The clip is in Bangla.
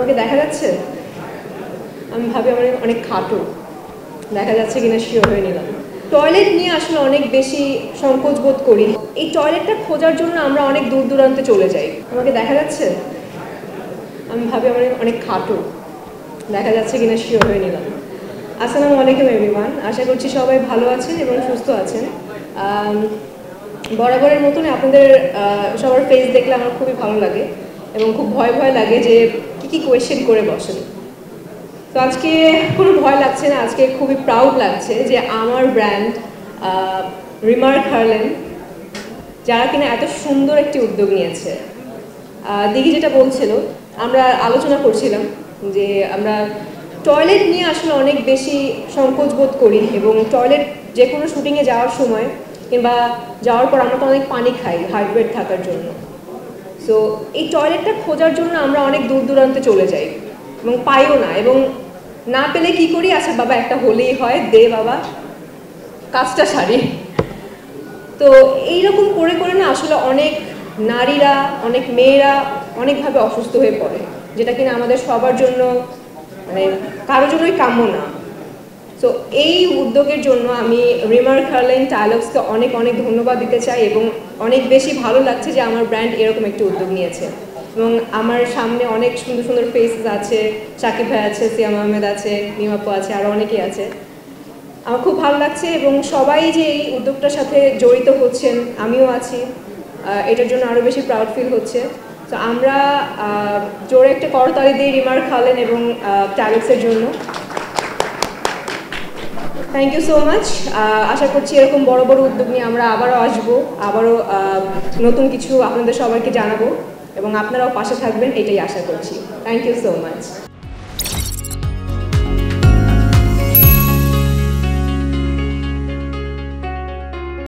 আমাকে দেখা যাচ্ছে? আমি ভাবি আমার অনেক খাটো, দেখা যাচ্ছে কিনা শিওর হয়ে নিলাম। টয়লেট নিয়ে আসলে অনেক বেশি সংকোচ বোধ করি। এই টয়লেটটা খোঁজার জন্য আমরা অনেক দূর দূরান্তে চলে যাই। আমাকে দেখা যাচ্ছে? আমি ভাবি আমার অনেক খাটো, দেখা যাচ্ছে কিনা শিওর হয়ে নিলাম। আসসালামু আলাইকুম এভরিওয়ান, আশা করছি সবাই ভালো আছেন এবং সুস্থ আছেন। বরাবরের মতন আপনাদের সবার ফেস দেখলে আমার খুবই ভালো লাগে এবং খুব ভয় ভয় লাগে যে কী কোয়েশ্চেন করে বসেন। তো আজকে কোনো ভয় লাগছে না, আজকে খুবই প্রাউড লাগছে যে আমার ব্র্যান্ড রিমার্ক হার্লেন, যারা কিনা এত সুন্দর একটি উদ্যোগ নিয়েছে। দিঘি যেটা বলছিল, আমরা আলোচনা করছিলাম যে আমরা টয়লেট নিয়ে আসলে অনেক বেশি সংকোচ বোধ করি এবং টয়লেট যে কোনো শুটিংয়ে যাওয়ার সময় কিংবা যাওয়ার পর আমরা তো অনেক পানি খাই হাইড্রেট থাকার জন্য। সো এই টয়লেটটা খোঁজার জন্য আমরা অনেক দূর দূরান্তে চলে যাই এবং পাইও না, এবং না পেলে কি করি, আচ্ছা বাবা একটা হলেই হয়, দে বাবা কাজটা সারি। তো এইরকম করে করে না আসলে অনেক নারীরা, অনেক মেয়েরা অনেকভাবে অসুস্থ হয়ে পড়ে, যেটা কিনা আমাদের সবার জন্য মানে কারোর জন্যই কাম্য না। সো এই উদ্যোগের জন্য আমি রিমার্ক হার্লেন টাইলক্সকে অনেক অনেক ধন্যবাদ দিতে চাই এবং অনেক বেশি ভালো লাগছে যে আমার ব্র্যান্ড এরকম একটি উদ্যোগ নিয়েছে। এবং আমার সামনে অনেক সুন্দর সুন্দর ফেসেস আছে, সাকিব ভাই আছে, সিয়াম আহমেদ আছে, মিমাপু আছে, আরও অনেকেই আছে। আমার খুব ভালো লাগছে এবং সবাই যে এই উদ্যোগটার সাথে জড়িত হচ্ছেন, আমিও আছি, এটার জন্য আরও বেশি প্রাউড ফিল হচ্ছে। তো আমরা জোরে একটা করতালি দিই রিমার্ক হার্লেন এবং টাইলক্সের জন্য। Thank you so much. আশা করছি এরকম বড় বড় উদ্যোগ নিয়ে আমরা আবারও আসবো, আবারও নতুন কিছু আপনাদের সবাইকে জানাবো এবং আপনারাও পাশে থাকবেন, এটাই আশা করছি। Thank you so much.